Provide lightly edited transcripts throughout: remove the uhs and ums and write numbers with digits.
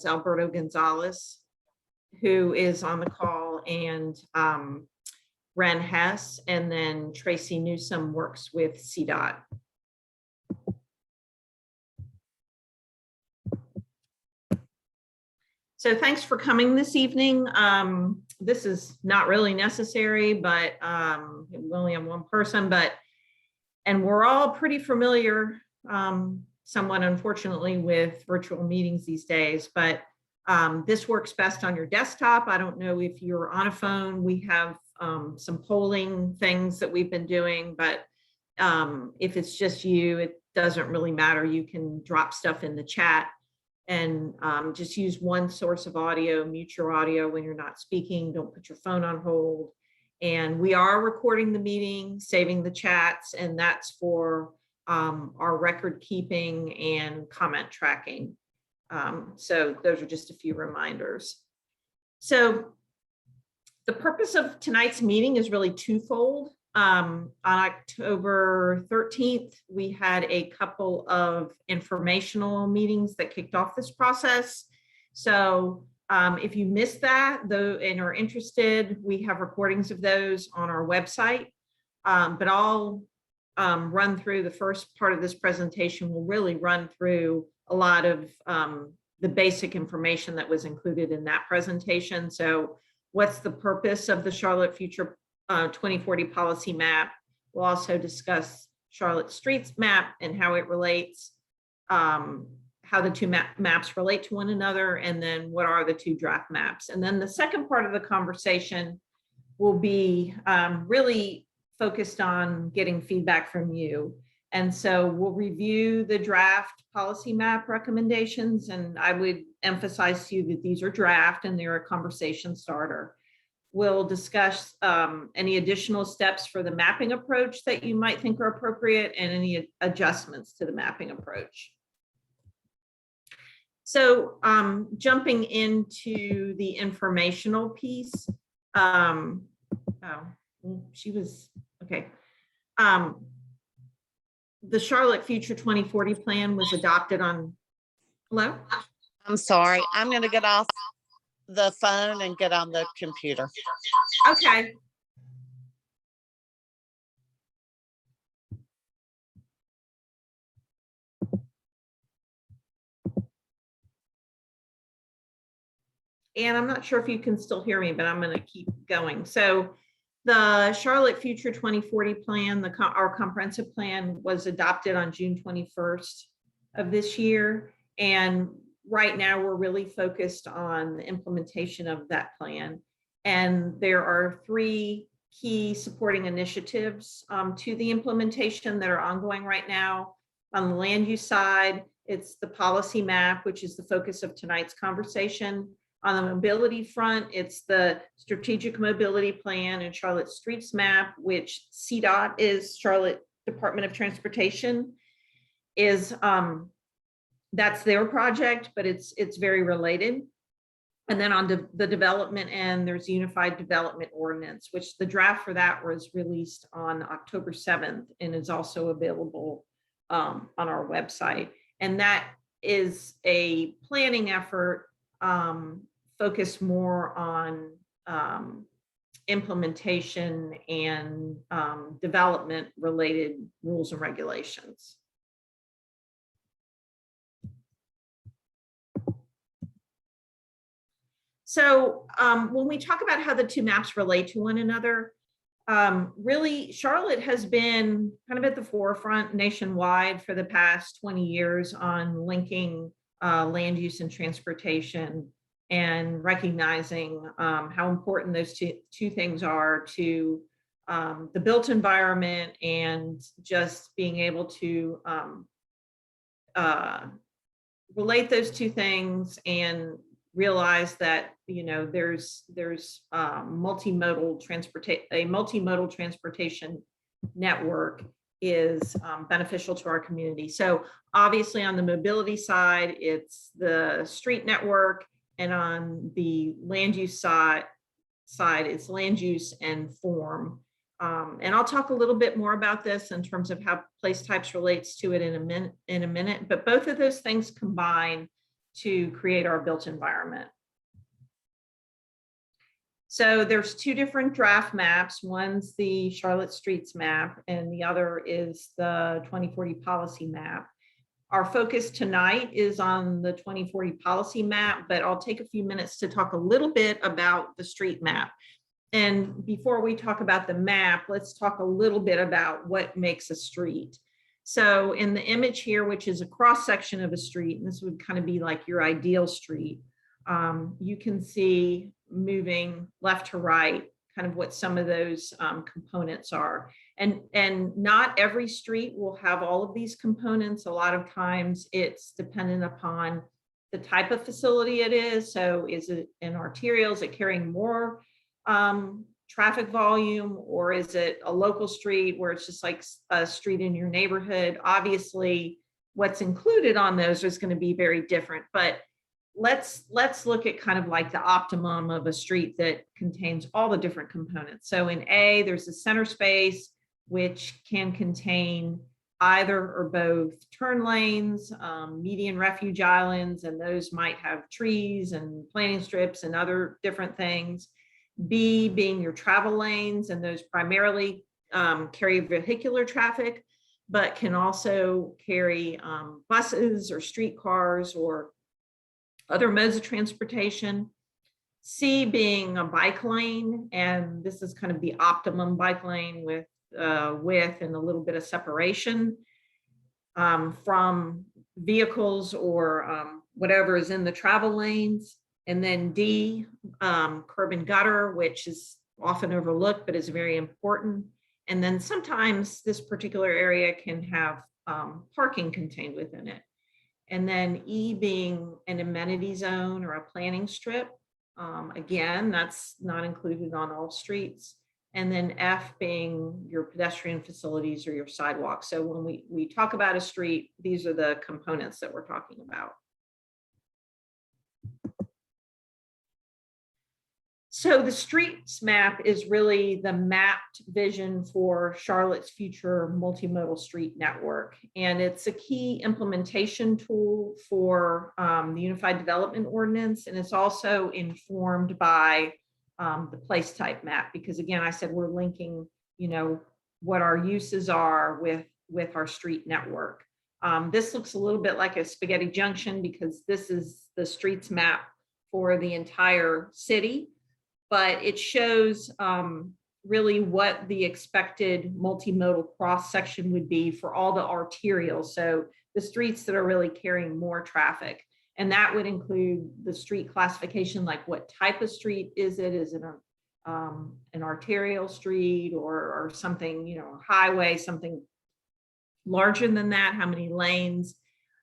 Alberto Gonzalez, who is on the call, and Ren Hess, and then Tracy Newsom works with CDOT. So thanks for coming this evening. This is not really necessary, but we only have one person, and we're all pretty familiar, somewhat unfortunately, with virtual meetings these days, but this works best on your desktop. I don't know if you're on a phone. We have some polling things that we've been doing, but if it's just you, it doesn't really matter. You can drop stuff in the chat and just use one source of audio, mute your audio when you're not speaking, don't put your phone on hold. And we are recording the meeting, saving the chats, and that's for our record keeping and comment tracking. So those are just a few reminders. So the purpose of tonight's meeting is really twofold. On October 13th, we had a couple of informational meetings that kicked off this process. So if you missed that though and are interested, we have recordings of those on our website. But I'll run through the first part of this presentation. We'll really run through a lot of the basic information that was included in that presentation. So what's the purpose of the Charlotte Future 2040 Policy Map? We'll also discuss Charlotte Streets Map and how it relates, how the two maps relate to one another, and then what are the two draft maps. And then the second part of the conversation will be really focused on getting feedback from you. And so we'll review the draft policy map recommendations, and I would emphasize to you that these are draft and they're a conversation starter. We'll discuss any additional steps for the mapping approach that you might think are appropriate and any adjustments to the mapping approach. So jumping into the informational piece. Oh, she was, okay. The Charlotte Future 2040 plan was adopted on, hello? I'm sorry, I'm gonna get off the phone and get on the computer. Okay. And I'm not sure if you can still hear me, but I'm going to keep going. So the Charlotte Future 2040 plan, our comprehensive plan, was adopted on June 21st of this year. And right now we're really focused on the implementation of that plan. And there are three key supporting initiatives to the implementation that are ongoing right now. On the land use side, it's the policy map, which is the focus of tonight's conversation. On the mobility front, it's the strategic mobility plan and Charlotte Streets Map, which CDOT is Charlotte Department of Transportation, is that's their project, but it's very related. And then on the development end, there's Unified Development Ordinance, which the draft for that was released on October 7th and is also available on our website. And that is a planning effort focused more on implementation and development related rules and regulations. So when we talk about how the two maps relate to one another, really Charlotte has been kind of at the forefront nationwide for the past 20 years on linking land use and transportation and recognizing how important those two things are to the built environment and just being able to relate those two things and realize that, you know, there's multimodal transportation network is beneficial to our community. So obviously on the mobility side, it's the street network, and on the land use side, it's land use and form. And I'll talk a little bit more about this in terms of how place types relates to it in a minute, but both of those things combine to create our built environment. So there's two different draft maps. One's the Charlotte Streets map and the other is the 2040 policy map. Our focus tonight is on the 2040 policy map, but I'll take a few minutes to talk a little bit about the street map. And before we talk about the map, let's talk a little bit about what makes a street. So in the image here, which is a cross section of a street, and this would kind of be like your ideal street, you can see moving left to right, kind of what some of those components are. And not every street will have all of these components. A lot of times it's dependent upon the type of facility it is. So is it an arterial? Is it carrying more traffic volume, or is it a local street where it's just like a street in your neighborhood? Obviously, what's included on those is going to be very different, but let's look at kind of like the optimum of a street that contains all the different components. So in A, there's a center space, which can contain either or both turn lanes, median refuge islands, and those might have trees and planting strips and other different things. B being your travel lanes, and those primarily carry vehicular traffic, but can also carry buses or streetcars or other modes of transportation. C being a bike lane, and this is kind of the optimum bike lane with width and a little bit of separation from vehicles or whatever is in the travel lanes. And then D, curb and gutter, which is often overlooked, but is very important. And then sometimes this particular area can have parking contained within it. And then E being an amenity zone or a planting strip. Again, that's not included on all streets. And then F being your pedestrian facilities or your sidewalks. So when we talk about a street, these are the components that we're talking about. So the streets map is really the mapped vision for Charlotte's future multimodal street network. And it's a key implementation tool for the Unified Development Ordinance. And it's also informed by the place type map, because again, I said we're linking, what our uses are with our street network. This looks a little bit like a spaghetti junction because this is the streets map for the entire city. But it shows really what the expected multimodal cross section would be for all the arterials. So the streets that are really carrying more traffic. And that would include the street classification, like what type of street is it? Is it an arterial street or something, a highway, something larger than that? How many lanes?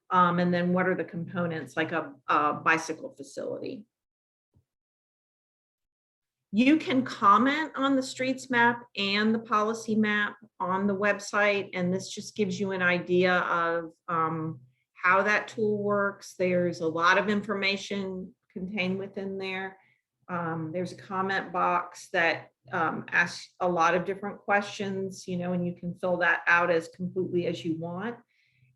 And then what are the components, like a bicycle facility? You can comment on the streets map and the policy map on the website, and this just gives you an idea of how that tool works. There's a lot of information contained within there. There's a comment box that asks a lot of different questions, and you can fill that out as completely as you want.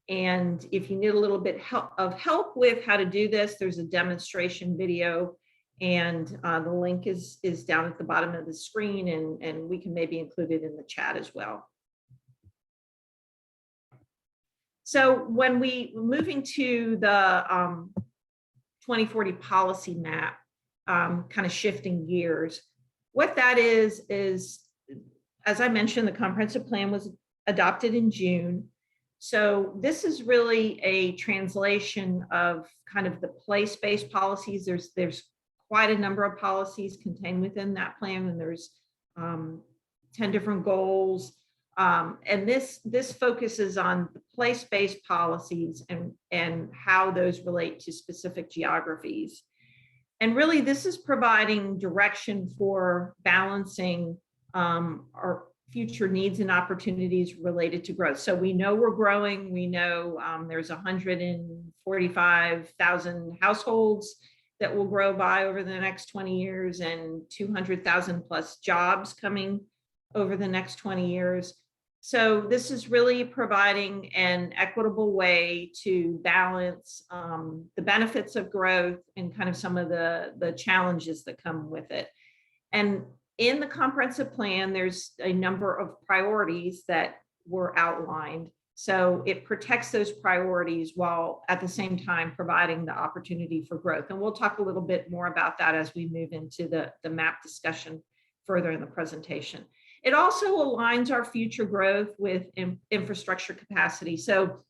And if you need a little bit of help with how to do this, there's a demonstration video. And the link is down at the bottom of the screen, and we can maybe include it in the chat as well. So when moving to the 2040 policy map, kind of shifting gears, what that is, as I mentioned, the comprehensive plan was adopted in June. So this is really a translation of kind of the place-based policies. There's quite a number of policies contained within that plan, and there's 10 different goals. And this focuses on the place-based policies and how those relate to specific geographies. And really, this is providing direction for balancing our future needs and opportunities related to growth. So we know we're growing. We know there's 145,000 households that will grow by over the next 20 years and 200,000 plus jobs coming over the next 20 years. So this is really providing an equitable way to balance the benefits of growth and kind of some of the challenges that come with it. And in the comprehensive plan, there's a number of priorities that were outlined. So it protects those priorities while at the same time providing the opportunity for growth. And we'll talk a little bit more about that as we move into the map discussion further in the presentation. It also aligns our future growth with infrastructure capacity. So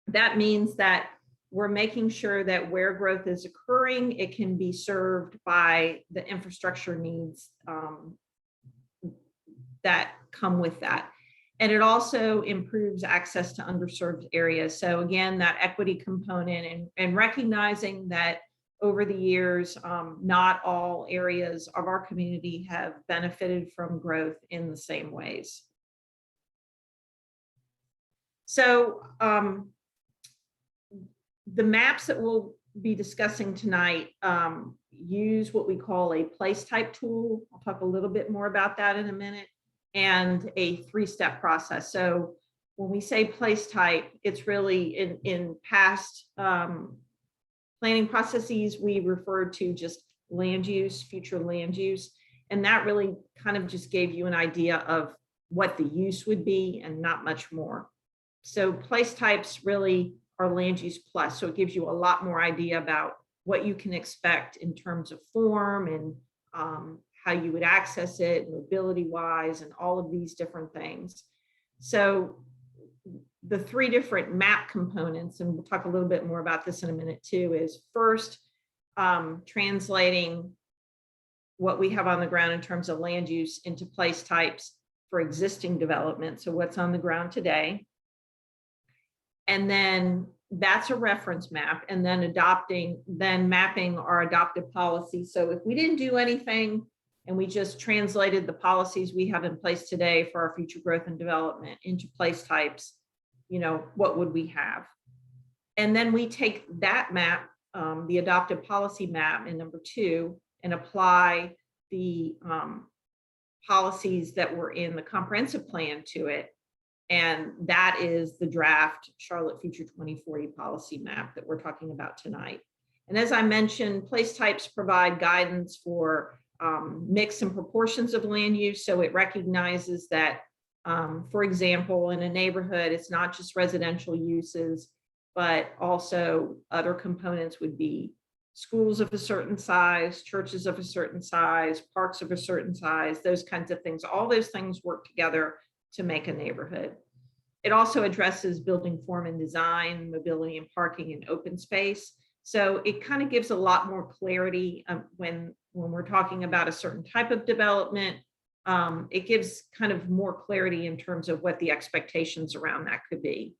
that means that we're making sure that where growth is occurring, it can be served by the infrastructure needs that come with that. And it also improves access to underserved areas. So again, that equity component and recognizing that over the years, not all areas of our community have benefited from growth in the same ways. So the maps that we'll be discussing tonight use what we call a place type tool. I'll talk a little bit more about that in a minute, and a three-step process. So when we say place type, it's really in past planning processes, we referred to just land use, future land use. And that really kind of just gave you an idea of what the use would be and not much more. So place types really are land use plus. So it gives you a lot more idea about what you can expect in terms of form and how you would access it, mobility wise, and all of these different things. So the three different map components, and we'll talk a little bit more about this in a minute too, is first translating what we have on the ground in terms of land use into place types for existing development. So what's on the ground today. And then that's a reference map, and then mapping our adoptive policy. So if we didn't do anything and we just translated the policies we have in place today for our future growth and development into place types, you know, what would we have? And then we take that map, the adoptive policy map in number 2, and apply the policies that were in the comprehensive plan to it. And that is the draft Charlotte Future 2040 policy map that we're talking about tonight. And as I mentioned, place types provide guidance for mix and proportions of land use. So it recognizes that, for example, in a neighborhood, it's not just residential uses, but also other components would be schools of a certain size, churches of a certain size, parks of a certain size, those kinds of things. All those things work together to make a neighborhood. It also addresses building form and design, mobility and parking, and open space. So it kind of gives a lot more clarity when we're talking about a certain type of development. It gives kind of more clarity in terms of what the expectations around that could be.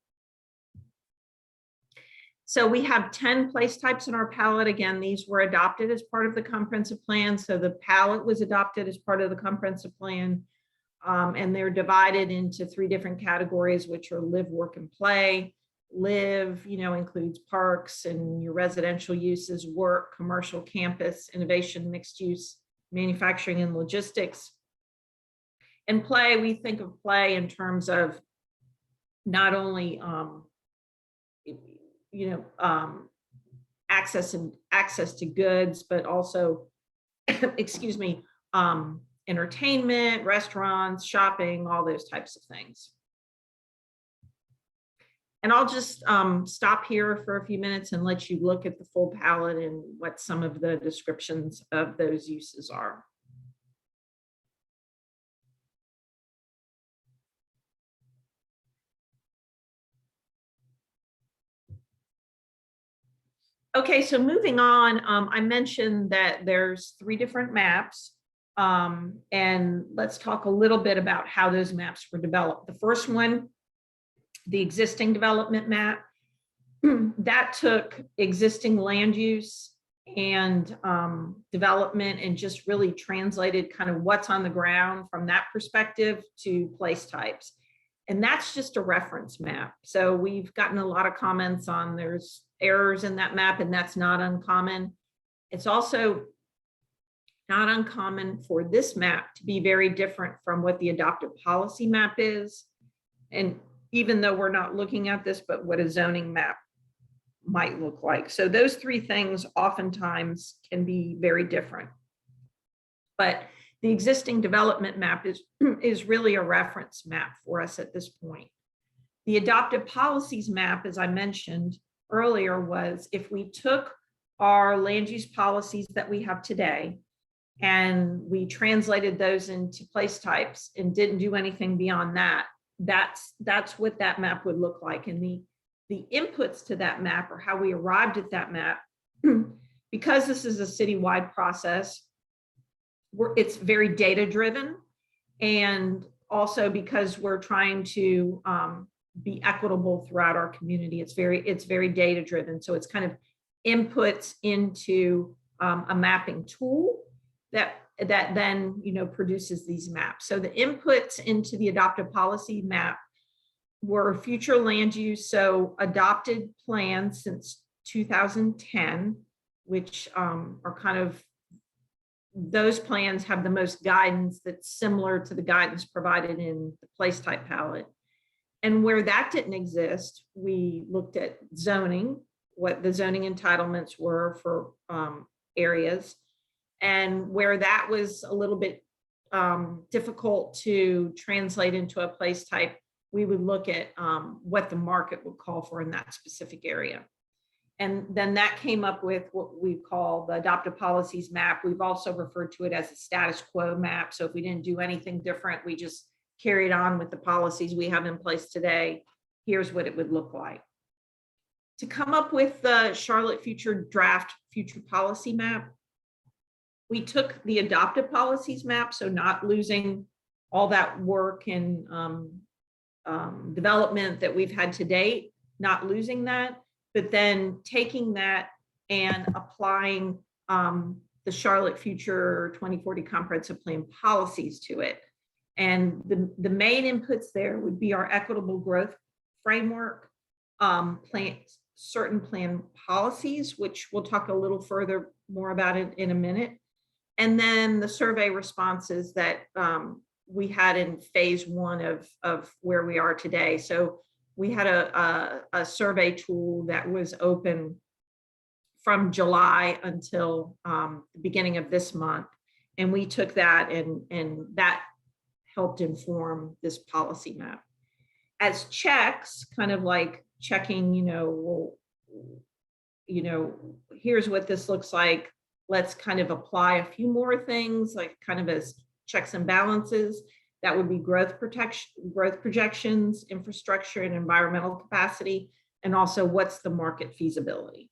So we have 10 place types in our palette. Again, these were adopted as part of the comprehensive plan. So the palette was adopted as part of the comprehensive plan. And they're divided into 3 different categories, which are live, work, and play. Live, you know, includes parks and your residential uses, work, commercial, campus, innovation, mixed use, manufacturing, and logistics. And play, we think of play in terms of not only, access to goods, but also, excuse me, entertainment, restaurants, shopping, all those types of things. And I'll just stop here for a few minutes and let you look at the full palette and what some of the descriptions of those uses are. Okay, so moving on, I mentioned that there's 3 different maps. And let's talk a little bit about how those maps were developed. The first one, the existing development map, that took existing land use and development and just really translated kind of what's on the ground from that perspective to place types. And that's just a reference map. So we've gotten a lot of comments on there's errors in that map, and that's not uncommon. It's also not uncommon for this map to be very different from what the adoptive policy map is. And even though we're not looking at this, but what a zoning map might look like. So those three things oftentimes can be very different. But the existing development map is really a reference map for us at this point. The adoptive policies map, as I mentioned earlier, was if we took our land use policies that we have today and we translated those into place types and didn't do anything beyond that, that's what that map would look like. And the inputs to that map, or how we arrived at that map, because this is a citywide process, it's very data driven, and also because we're trying to be equitable throughout our community, it's very data driven. So it's kind of inputs into a mapping tool that then produces these maps. So the inputs into the adoptive policy map were future land use, so adopted plans since 2010, which are kind of, those plans have the most guidance that's similar to the guidance provided in the place type palette. And where that didn't exist, we looked at zoning, what the zoning entitlements were for areas, and where that was a little bit difficult to translate into a place type, we would look at what the market would call for in that specific area. And then that came up with what we call the adoptive policies map. We've also referred to it as a status quo map. So if we didn't do anything different, we just carried on with the policies we have in place today, here's what it would look like. To come up with the Charlotte draft future policy map, we took the adoptive policies map, so not losing all that work and development that we've had to date, not losing that, but then taking that and applying the Charlotte Future 2040 Comprehensive Plan policies to it. And the main inputs there would be our equitable growth framework, certain plan policies, which we'll talk a little further more about it in a minute. And then the survey responses that we had in phase one of where we are today. So we had a survey tool that was open from July until the beginning of this month. And we took that and that helped inform this policy map. As checks, kind of like checking, here's what this looks like. Let's kind of apply a few more things, like kind of as checks and balances. That would be growth projections, infrastructure and environmental capacity, and also what's the market feasibility.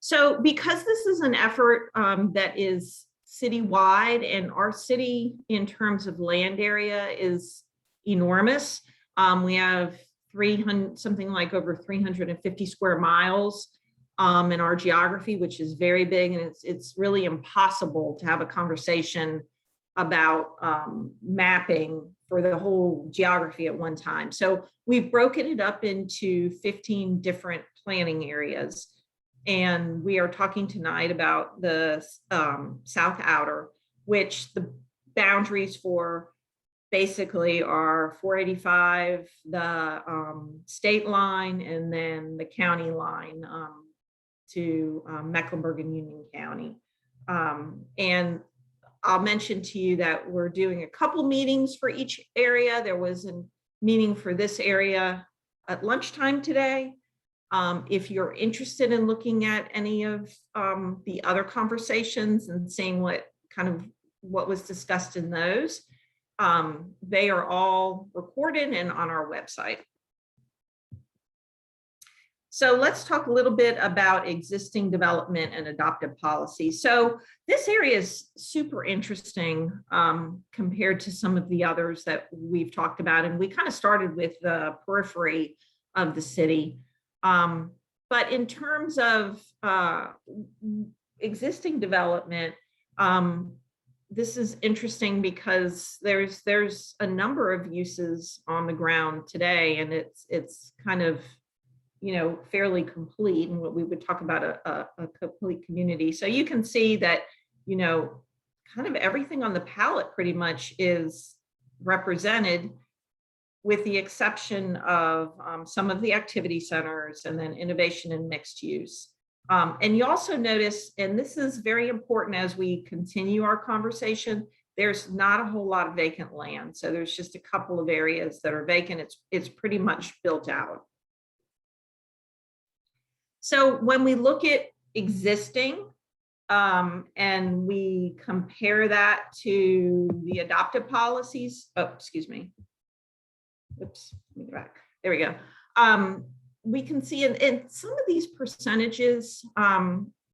So because this is an effort that is citywide, and our city in terms of land area is enormous. We have something like over 350 square miles in our geography, which is very big, and it's really impossible to have a conversation about mapping for the whole geography at one time. So we've broken it up into 15 different planning areas. And we are talking tonight about the South Outer, which the boundaries for basically are 485, the state line, and then the county line to Mecklenburg and Union County. And I'll mention to you that we're doing a couple meetings for each area. There was a meeting for this area at lunchtime today. If you're interested in looking at any of the other conversations and seeing what was discussed in those, they are all recorded and on our website. So let's talk a little bit about existing development and adoptive policy. So this area is super interesting compared to some of the others that we've talked about. And we kind of started with the periphery of the city. But in terms of existing development, this is interesting because there's a number of uses on the ground today, and it's kind of, fairly complete, and what we would talk about a complete community. So you can see that you know, kind of everything on the palette pretty much is represented, with the exception of some of the activity centers and then innovation and mixed use. And you also notice, and this is very important as we continue our conversation, there's not a whole lot of vacant land. So there's just a couple of areas that are vacant. It's pretty much built out. So when we look at existing and we compare that to the adoptive policies, oh, excuse me. Oops, let me go back. There we go. We can see in some of these percentages,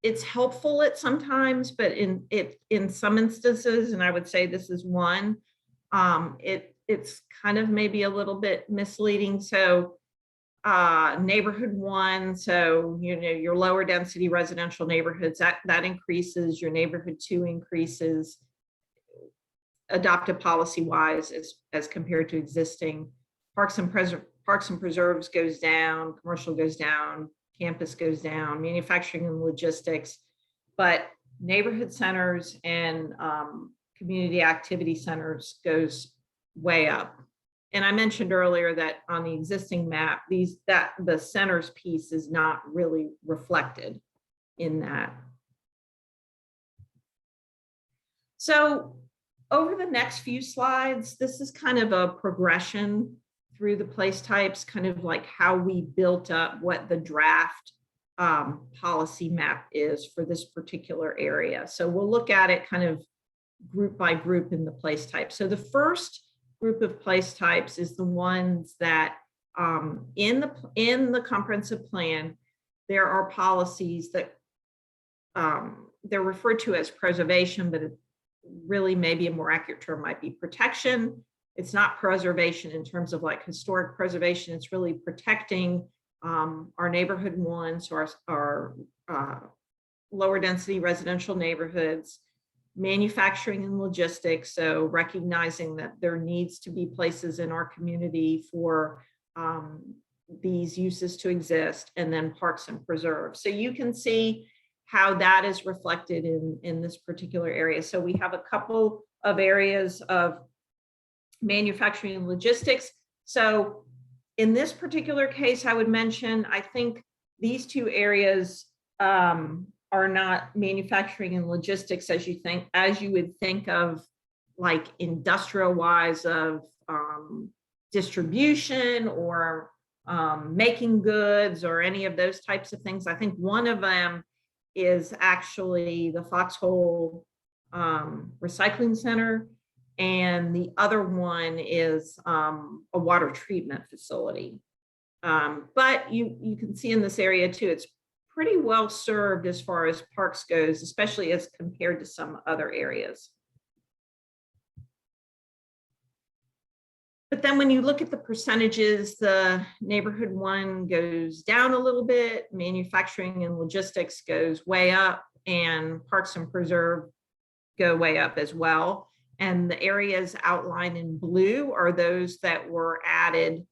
it's helpful at sometimes, but in some instances, and I would say this is one, it's kind of maybe a little bit misleading. So neighborhood 1, so your lower density residential neighborhoods, that increases, your neighborhood 2 increases adoptive policy wise as compared to existing. Parks and preserves goes down, commercial goes down, campus goes down, manufacturing and logistics, but neighborhood centers and community activity centers goes way up. And I mentioned earlier that on the existing map, the centers piece is not really reflected in that. So over the next few slides, this is kind of a progression through the place types, kind of like how we built up what the draft policy map is for this particular area. So we'll look at it kind of group by group in the place type. So the first group of place types is the ones that in the comprehensive plan, there are policies that they're referred to as preservation, but it really maybe a more accurate term might be protection. It's not preservation in terms of like historic preservation. It's really protecting our neighborhood 1, so our lower density residential neighborhoods, manufacturing and logistics. So recognizing that there needs to be places in our community for these uses to exist, and then parks and preserves. So you can see how that is reflected in this particular area. So we have a couple of areas of manufacturing and logistics. So in this particular case, I would mention, I think these two areas are not manufacturing and logistics as you would think of like industrial wise of distribution or making goods or any of those types of things. I think one of them is actually the Foxhole Recycling Center, and the other one is a water treatment facility. But you can see in this area too, it's pretty well served as far as parks goes, especially as compared to some other areas. But then when you look at the percentages, the neighborhood 1 goes down a little bit, manufacturing and logistics goes way up, and parks and preserve go way up as well. And the areas outlined in blue are those that were added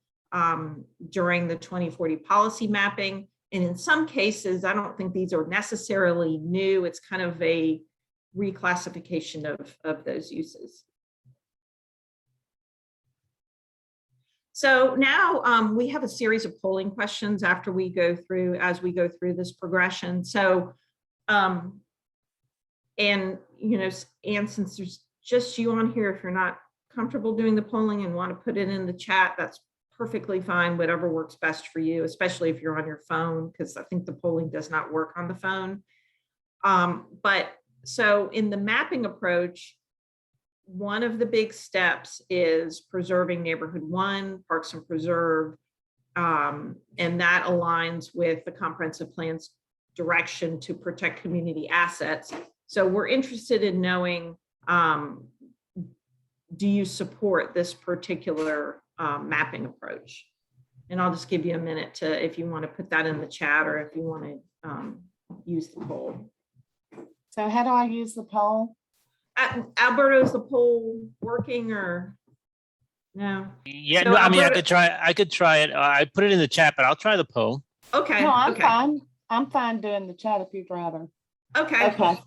during the 2040 policy mapping. And in some cases, I don't think these are necessarily new. It's kind of a reclassification of those uses. So now we have a series of polling questions as we go through this progression. So, and since there's just you on here, if you're not comfortable doing the polling and want to put it in the chat, that's perfectly fine, whatever works best for you, especially if you're on your phone, because I think the polling does not work on the phone. But so in the mapping approach, one of the big steps is preserving neighborhood 1, parks and preserve, and that aligns with the comprehensive plan's direction to protect community assets. So we're interested in knowing, do you support this particular mapping approach? And I'll just give you a minute to, if you want to put that in the chat or if you want to use the poll. So how do I use the poll? Alberto, is the poll working or no? Yeah, So no, I mean, Alberto, I could try it. I put it in the chat, but I'll try the poll. okay. No, I'm okay. fine. I'm fine doing the chat if you'd rather. Okay. Okay.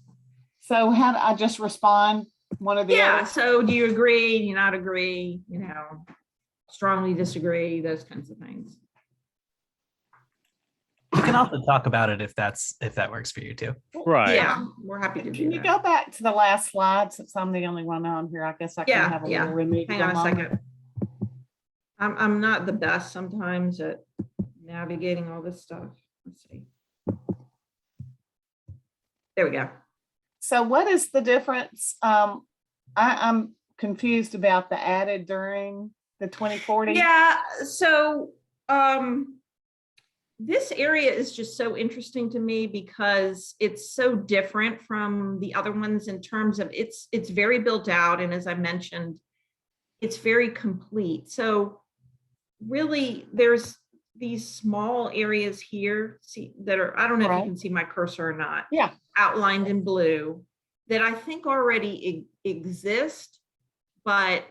So how do I just respond one or the Yeah, other? so do you agree, do you not agree, you know, strongly disagree, those kinds of things. We can also talk about it if that works for you too. Right. Yeah, we're happy to do Can you that. go back to the last slide since I'm the only one on here? I guess I can Yeah, have a yeah. little remedial Hang on a moment. second. I'm not the best sometimes at navigating all this stuff. Let's see. There we go. So what is the difference? I'm confused about the added during the 2040. Yeah, so this area is just so interesting to me because it's so different from the other ones in terms of it's very built out, and as I mentioned, it's very complete. So really there's these small areas here that are, I don't know if Right. you can see my cursor or not. Yeah. Outlined in blue that I think already exist, but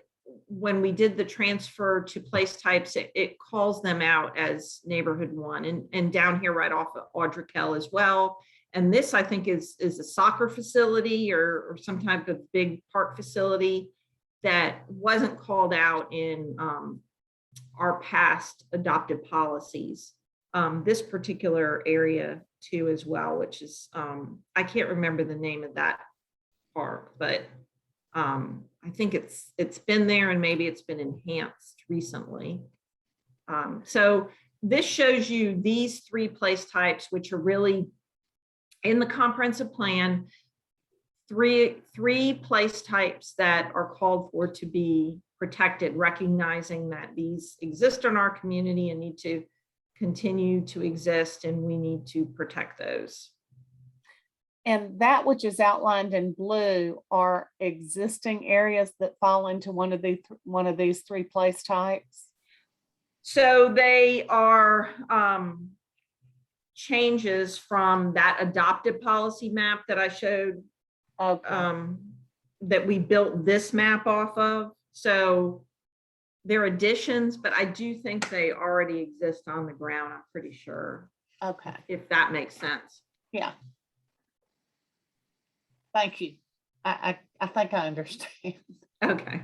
when we did the transfer to place types, it calls them out as neighborhood one, and down here right off of Audrikel as well. And this I think is a soccer facility or some type of big park facility that wasn't called out in our past adoptive policies. This particular area too as well, which is, I can't remember the name of that park, but I think it's been there and maybe it's been enhanced recently. So this shows you these three place types, which are really in the comprehensive plan, three place types that are called for to be protected, recognizing that these exist in our community and need to continue to exist, and we need to protect those. And that which is outlined in blue are existing areas that fall into one of these three place types. So they are changes from that adoptive policy map that I showed, Okay. that we built this map off of. So they're additions, but I do think they already exist on the ground, I'm pretty sure, Okay. if that makes sense. Yeah. Thank you. I think I understand. Okay.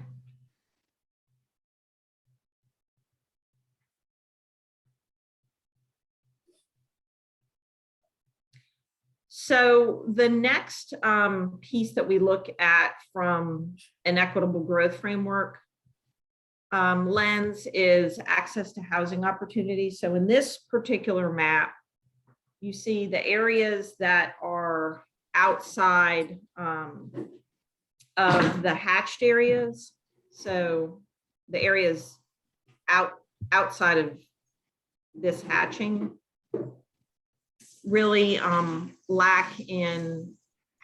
So the next piece that we look at from an equitable growth framework lens is access to housing opportunities. So in this particular map, you see the areas that are outside of the hatched areas. So the areas outside of this hatching really lack in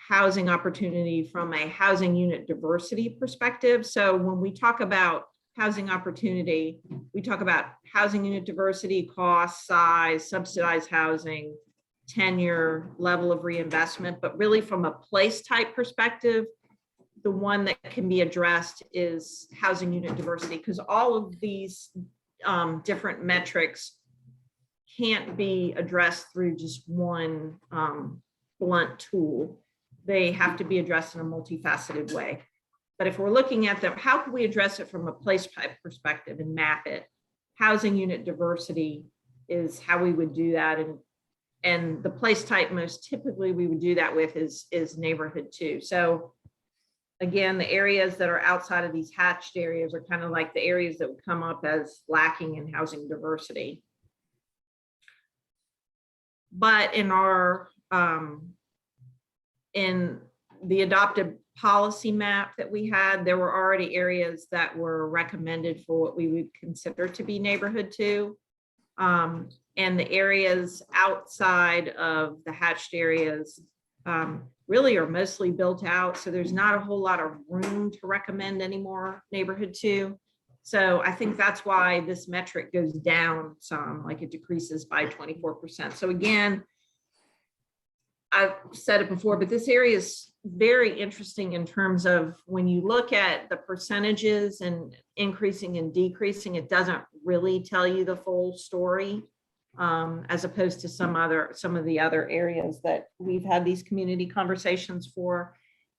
housing opportunity from a housing unit diversity perspective. So when we talk about housing opportunity, we talk about housing unit diversity, cost, size, subsidized housing, tenure, level of reinvestment, but really from a place type perspective, the one that can be addressed is housing unit diversity, because all of these different metrics can't be addressed through just one blunt tool. They have to be addressed in a multifaceted way. But if we're looking at them, how can we address it from a place type perspective and map it? Housing unit diversity is how we would do that. And the place type most typically we would do that with is neighborhood 2. So again, the areas that are outside of these hatched areas are kind of like the areas that would come up as lacking in housing diversity. But in our in the adoptive policy map that we had, there were already areas that were recommended for what we would consider to be neighborhood 2. And the areas outside of the hatched areas really are mostly built out. So there's not a whole lot of room to recommend anymore neighborhood 2. So I think that's why this metric goes down some, like it decreases by 24%. So again, I've said it before, but this area is very interesting in terms of when you look at the percentages and increasing and decreasing, it doesn't really tell you the full story, as opposed to some of the other areas that we've had these community conversations for.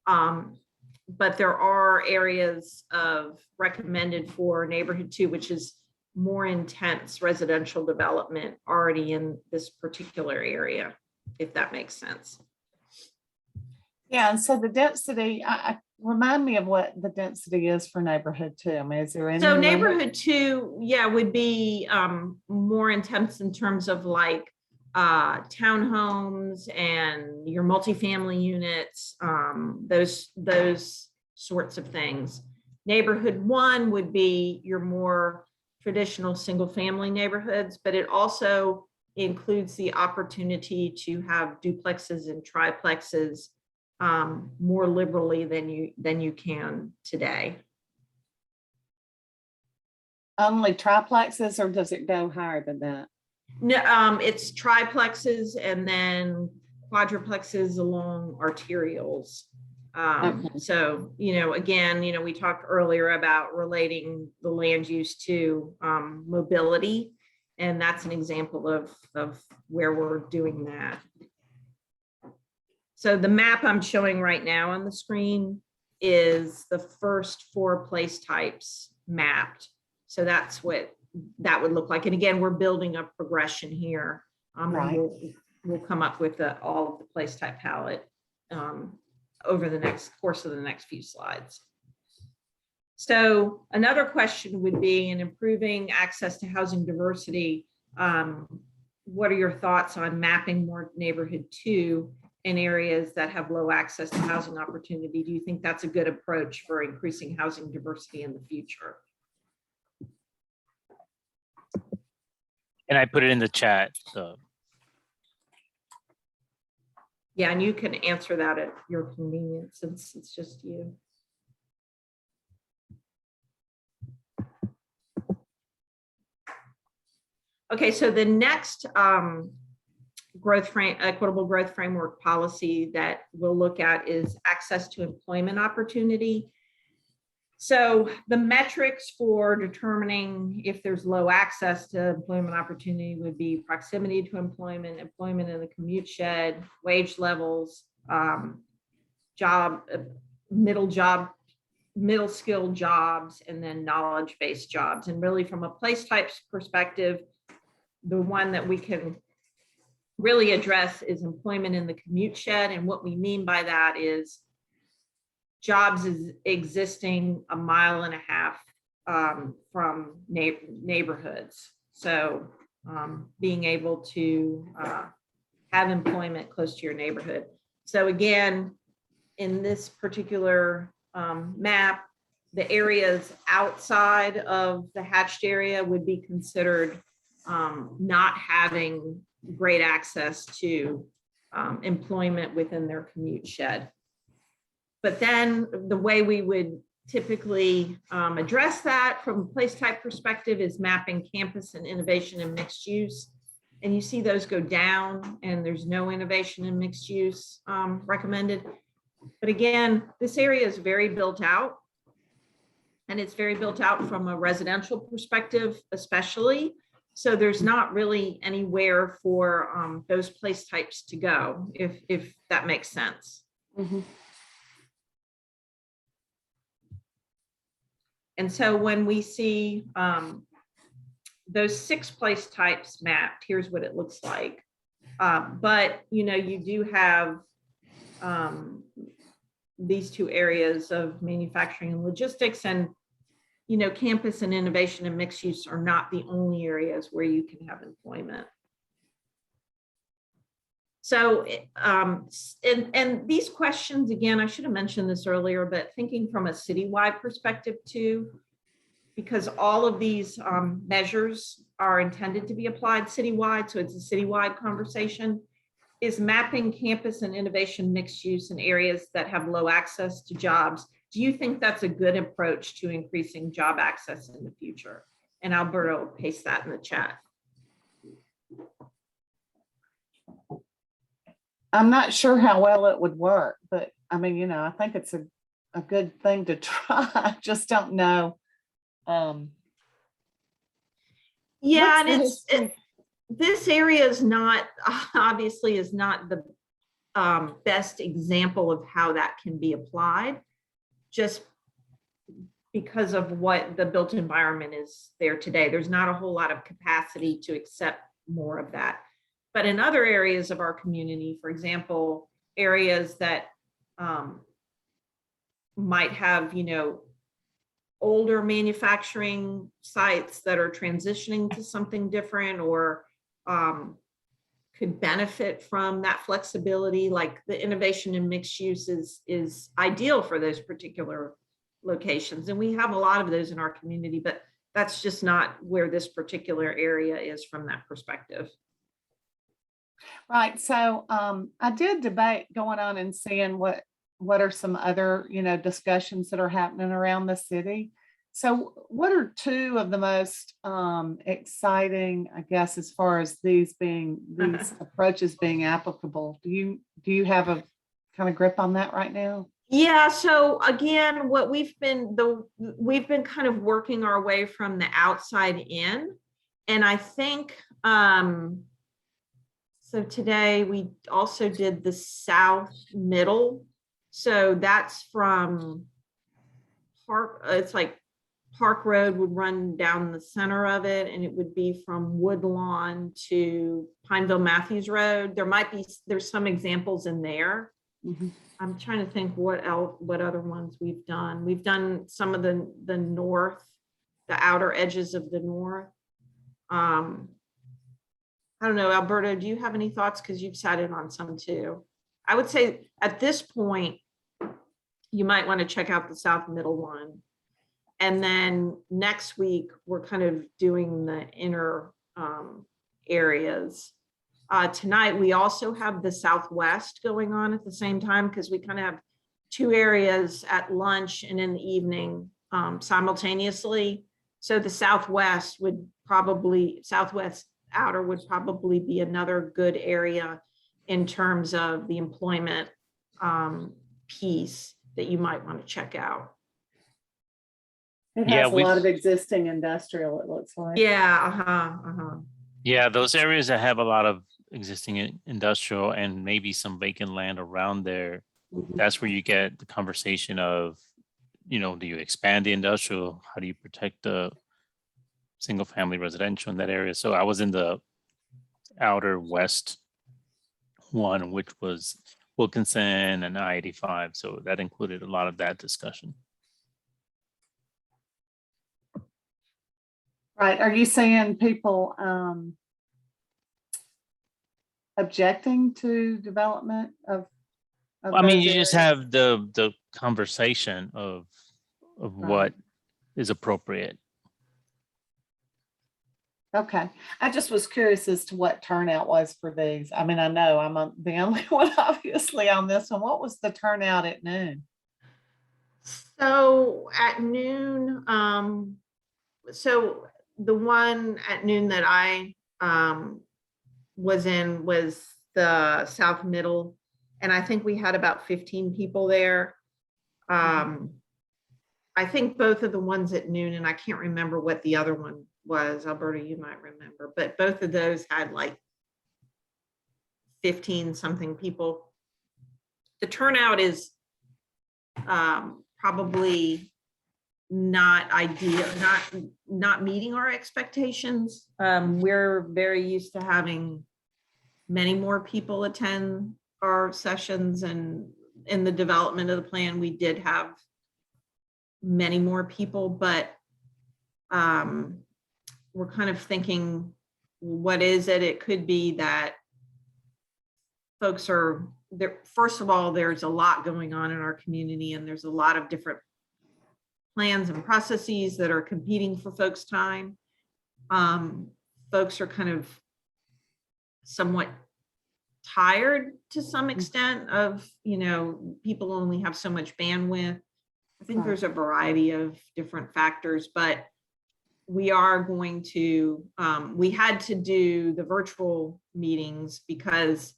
But there are areas of recommended for neighborhood 2, which is more intense residential development already in this particular area, if that makes sense. Yeah, and so the density, remind me of what the density is for neighborhood 2. I mean, is there any? So limit? neighborhood 2, yeah, would be more intense in terms of like townhomes and your multifamily units, those sorts of things. Neighborhood 1 would be your more traditional single family neighborhoods, but it also includes the opportunity to have duplexes and triplexes more liberally than you can today. Only triplexes, or does it go higher than that? No, it's triplexes and then quadruplexes along arterials. Okay. So, again, we talked earlier about relating the land use to mobility, and that's an example of where we're doing that. So the map I'm showing right now on the screen is the first 4 place types mapped. So that's what that would look like. And again, we're building a progression here. Right. We'll come up with all of the place type palette over the next course of the next few slides. So another question would be, in improving access to housing diversity, what are your thoughts on mapping more neighborhood 2 in areas that have low access to housing opportunity? Do you think that's a good approach for increasing housing diversity in the future? And I put it in the chat. So Yeah, and you can answer that at your convenience since it's just you. Okay, so the next equitable growth framework policy that we'll look at is access to employment opportunity. So the metrics for determining if there's low access to employment opportunity would be proximity to employment, employment in the commute shed, wage levels, middle skilled jobs, and then knowledge-based jobs. And really from a place types perspective, the one that we can really address is employment in the commute shed. And what we mean by that is jobs is existing 1.5 miles from neighborhoods. So being able to have employment close to your neighborhood. So again, in this particular map, the areas outside of the hatched area would be considered not having great access to employment within their commute shed. But then the way we would typically address that from a place type perspective is mapping campus and innovation and mixed use. And you see those go down and there's no innovation and mixed use recommended. But again, this area is very built out, and it's very built out from a residential perspective, especially. So there's not really anywhere for those place types to go, if that makes sense. Mm-hmm. And so when we see those 6 place types mapped, here's what it looks like. But you do have these 2 areas of manufacturing and logistics, and campus and innovation and mixed use are not the only areas where you can have employment. So, and these questions, again, I should have mentioned this earlier, but thinking from a citywide perspective too, because all of these measures are intended to be applied citywide, so it's a citywide conversation, is mapping campus and innovation mixed use in areas that have low access to jobs. Do you think that's a good approach to increasing job access in the future? And Alberto will paste that in the chat. I'm not sure how well it would work, but I mean, I think it's a good thing to try. I just don't know. Yeah, and this area is not, obviously is not best example of how that can be applied, just because of what the built environment is there today. There's not a whole lot of capacity to accept more of that. But in other areas of our community, for example, areas that might have, older manufacturing sites that are transitioning to something different, or could benefit from that flexibility, like the innovation in mixed use is ideal for those particular locations. And we have a lot of those in our community, but that's just not where this particular area is from that perspective. Right. So I did debate going on and seeing what are some other, discussions that are happening around the city. So what are two of the most exciting, I guess, as far as these approaches being applicable? Do you have a kind of grip on that right now? Yeah, so again, what we've been kind of working our way from the outside in. And I think so today we also did the South Middle. So that's from it's like Park Road would run down the center of it, and it would be from Woodlawn to Pineville Matthews Road. There's some examples in there. Mm-hmm. I'm trying to think what other ones we've done. We've done some of the north, the outer edges of the north. I don't know, Alberto, do you have any thoughts? Because you've sat in on some too. I would say at this point, you might want to check out the South Middle one. And then next week, we're kind of doing the inner areas. Tonight, we also have the Southwest going on at the same time, because we kind of have two areas at lunch and in the evening simultaneously. So the Southwest outer would probably be another good area in terms of the employment piece that you might want to check out. It Yeah, has a lot of existing industrial, it looks like. Yeah, Yeah, those areas that have a lot of existing industrial and maybe some vacant land around there, Mhm. that's where you get the conversation of, do you expand the industrial? How do you protect the single family residential in that area? So I was in the outer west one, which was Wilkinson and I-85. So that included a lot of that discussion. Right. Are you seeing people objecting to development of I mean, those you just areas? have the conversation of what is appropriate. Okay. I just was curious as to what turnout was for these. I mean, I know I'm the only one obviously on this one. What was the turnout at noon? so at noon, so the one at noon that I was in was the South Middle, and I think we had about 15 people there. I think both of the ones at noon, and I can't remember what the other one was, Alberta, you might remember, but both of those had like 15 something people. The turnout is probably not ideal, not meeting our expectations. We're very used to having many more people attend our sessions, and in the development of the plan, we did have many more people, but we're kind of thinking, what is it? It could be that folks are there. First of all, there's a lot going on in our community, and there's a lot of different plans and processes that are competing for folks' time. Folks are kind of somewhat tired to some extent of, people only have so much bandwidth. I think there's a variety of different factors, but we are going to, we had to do the virtual meetings because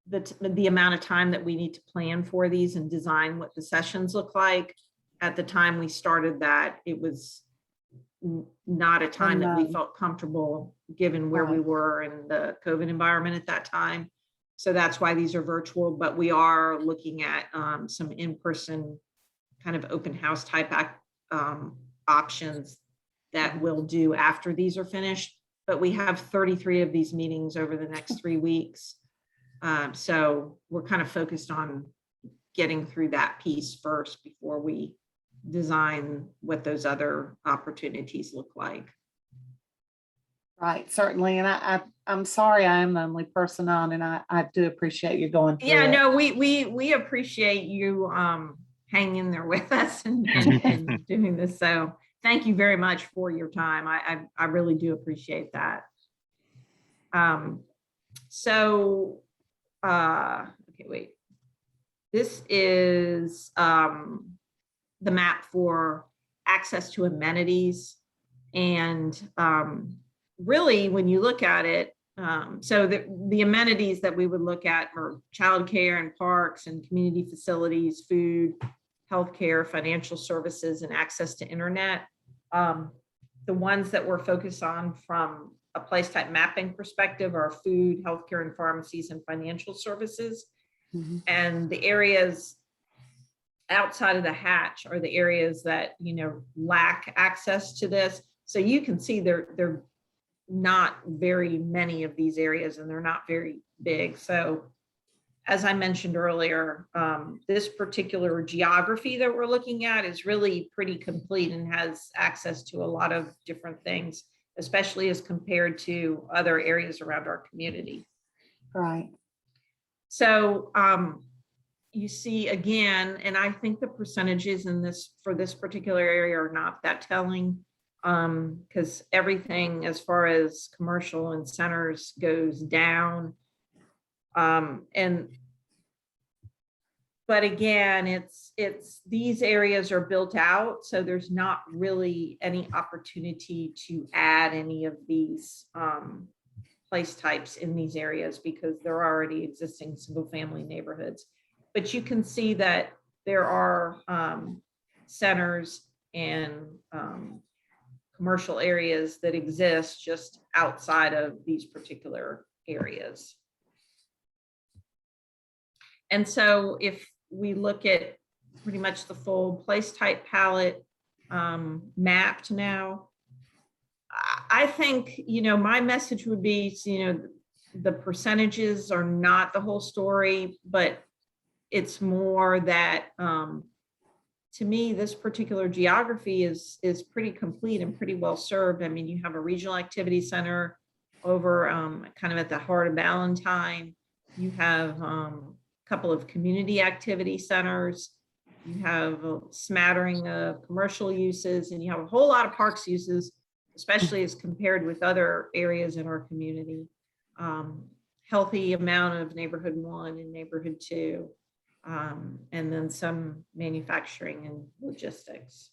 the amount of time that we need to plan for these and design what the sessions look like. At the time we started that, it was not a time that we felt comfortable given where we were in the COVID environment at that time. So that's why these are virtual, but we are looking at some in-person kind of open house type options that we'll do after these are finished. But we have 33 of these meetings over the next 3 weeks. So we're kind of focused on getting through that piece first before we design what those other opportunities look like. Right, certainly. And I'm sorry I am the only person on, and I do appreciate you going through Yeah, it. no, we appreciate you hanging in there with us and doing this. So thank you very much for your time. I really do appreciate that. Okay, wait. This is the map for access to amenities. And really, when you look at it, so the amenities that we would look at are childcare and parks and community facilities, food, healthcare, financial services, and access to internet. The ones that we're focused on from a place type mapping perspective are food, healthcare, and pharmacies and financial services. Mhm. And the areas outside of the hatch are the areas that, lack access to this. So you can see they're not very many of these areas, and they're not very big. So as I mentioned earlier, this particular geography that we're looking at is really pretty complete and has access to a lot of different things, especially as compared to other areas around our community. Right. So you see again, and I think the percentages in this for this particular area are not that telling, because everything as far as commercial and centers goes down. But again, it's these areas are built out, so there's not really any opportunity to add any of these place types in these areas because they're already existing single family neighborhoods. But you can see that there are centers and commercial areas that exist just outside of these particular areas. And so if we look at pretty much the full place type palette mapped now, I think, my message would be, the percentages are not the whole story, but it's more that to me, this particular geography is pretty complete and pretty well served. I mean, you have a regional activity center over kind of at the heart of Ballantyne. You have couple of community activity centers, you have a smattering of commercial uses, and you have a whole lot of parks uses, especially as compared with other areas in our community. Healthy amount of neighborhood 1 and neighborhood 2, and then some manufacturing and logistics.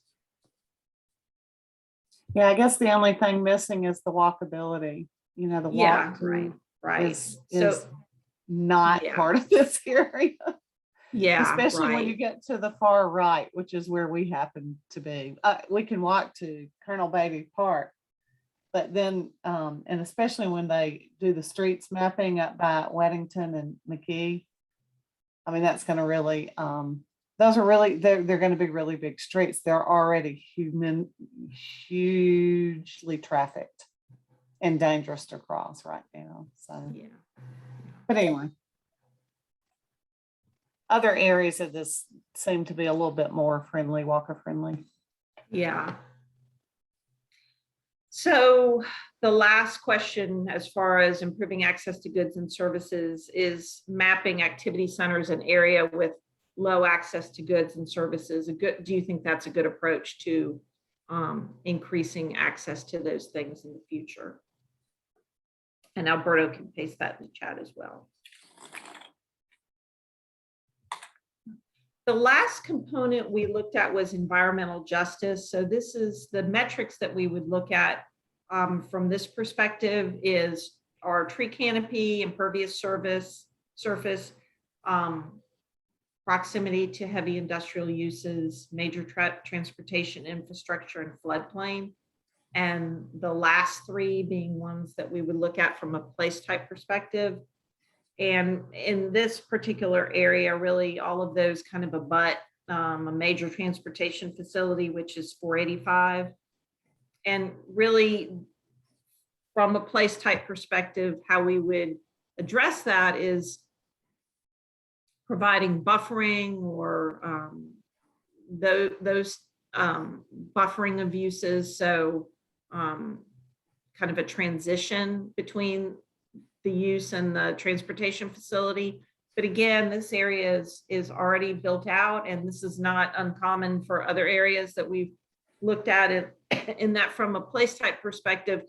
Yeah, I guess the only thing missing is the walkability. The walk through right. is So not part of this area. Yeah, especially when you get to the far right, which is where we happen to be. We can walk to Colonel Beatty Park, but then, and especially when they do the streets mapping up by Weddington and McKee, I mean, that's going to really, those are really, they're going to be really big streets. They're already hugely trafficked and dangerous to cross right now. So, yeah. but anyway, other areas of this seem to be a little bit more friendly, walker friendly. Yeah. So the last question, as far as improving access to goods and services, is mapping activity centers an area with low access to goods and services. Do you think that's a good approach to increasing access to those things in the future? And Alberto can paste that in the chat as well. The last component we looked at was environmental justice. So this is the metrics that we would look at from this perspective is our tree canopy, impervious surface, proximity to heavy industrial uses, major transportation infrastructure, and floodplain. And the last three being ones that we would look at from a place type perspective: And in this particular area, really, all of those kind of abut a major transportation facility, which is 485. And really, from a place type perspective, how we would address that is providing buffering or those buffering of uses. So kind of a transition between the use and the transportation facility. But again, this area is already built out, and this is not uncommon for other areas that we've looked at it in that from a place type perspective,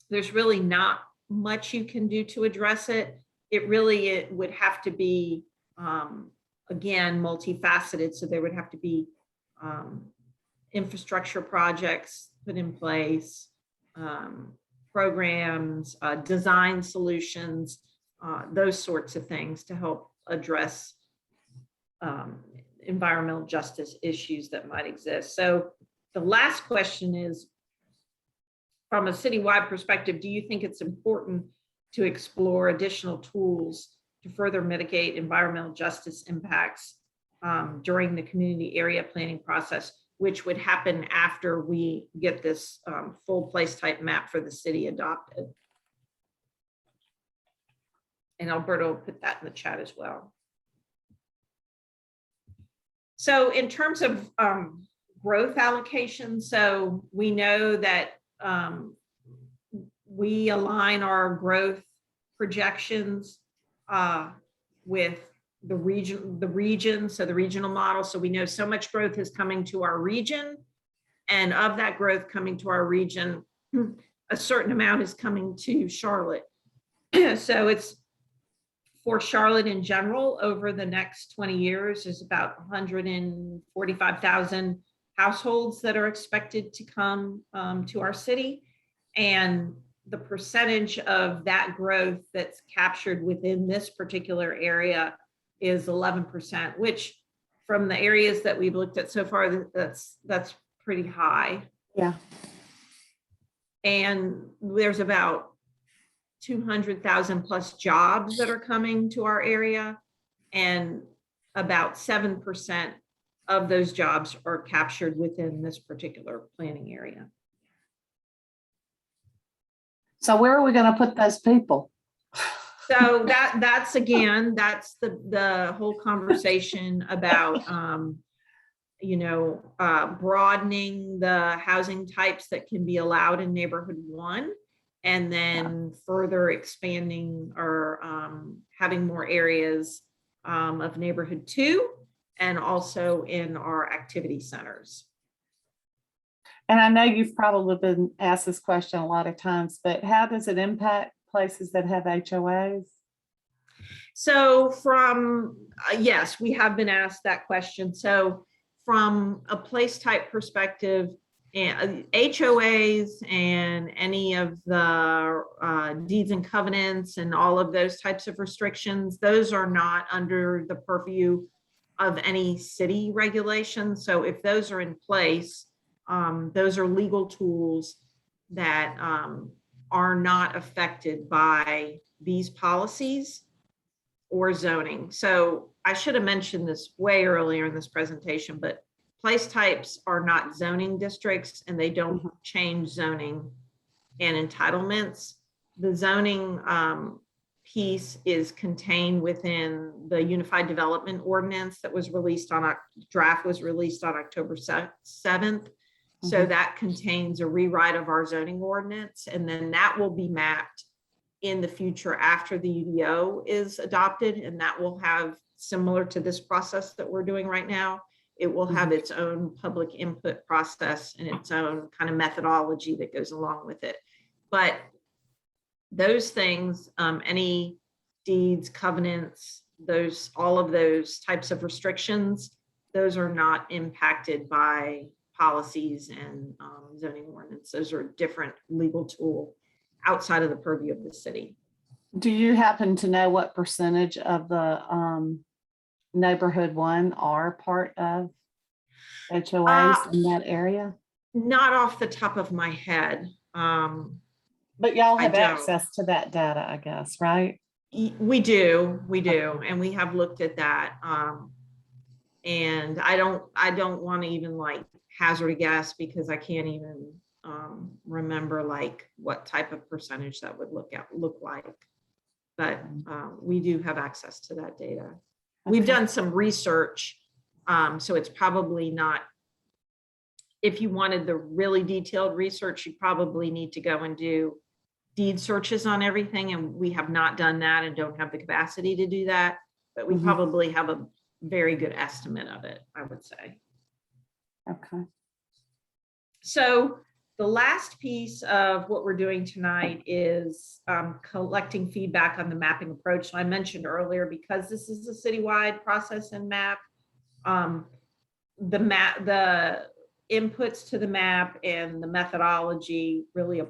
there's really not much you can do to address it. It would have to be, again, multifaceted. So there would have to be infrastructure projects put in place, programs, design solutions, those sorts of things to help address environmental justice issues that might exist. So the last question is, from a citywide perspective, do you think it's important to explore additional tools to further mitigate environmental justice impacts during the community area planning process, which would happen after we get this full place type map for the city adopted? And Alberto will put that in the chat as well. So in terms of growth allocation, so we know that we align our growth projections with the region, so the regional model. So we know so much growth is coming to our region, and of that growth coming to our region, a certain amount is coming to Charlotte. So it's for Charlotte in general, over the next 20 years, is about 145,000 households that are expected to come to our city. And the percentage of that growth that's captured within this particular area is 11%, which from the areas that we've looked at so far, that's pretty high. Yeah. And there's about 200,000 plus jobs that are coming to our area, and about 7% of those jobs are captured within this particular planning area. So where are we going to put those people? So that's the whole conversation about broadening the housing types that can be allowed in neighborhood 1, and then further expanding or having more areas of neighborhood 2, and also in our activity centers. And I know you've probably been asked this question a lot of times, but how does it impact places that have HOAs? So yes, we have been asked that question. So from a place type perspective, HOAs and any of the deeds and covenants and all of those types of restrictions, those are not under the purview of any city regulations. So if those are in place, those are legal tools that are not affected by these policies or zoning. So I should have mentioned this way earlier in this presentation, but place types are not zoning districts, and they don't change zoning and entitlements. The zoning piece is contained within the Unified Development Ordinance that was released draft was released on October 7th. So that contains a rewrite of our zoning ordinance, and then that will be mapped in the future after the UDO is adopted, and that will have, similar to this process that we're doing right now, it will have its own public input process and its own kind of methodology that goes along with it. But those things, any deeds, covenants, all of those types of restrictions, those are not impacted by policies and zoning ordinance. Those are a different legal tool outside of the purview of the city. Do you happen to know what percentage of the neighborhood 1 are part of HOAs in that area? Not off the top of my head. But y'all have I don't. access to that data, I guess, right? We do, and we have looked at that. And I don't want to even like hazard a guess because I can't even remember like what type of percentage that would look like. But we do have access to that data. We've Okay. done some research, so it's probably not, if you wanted the really detailed research, you probably need to go and do deed searches on everything, and we have not done that and don't have the capacity to do that, but we Mhm. probably have a very good estimate of it, I would say. Okay. So the last piece of what we're doing tonight is collecting feedback on the mapping approach. So I mentioned earlier, because this is a citywide process and map, the inputs to the map and the methodology really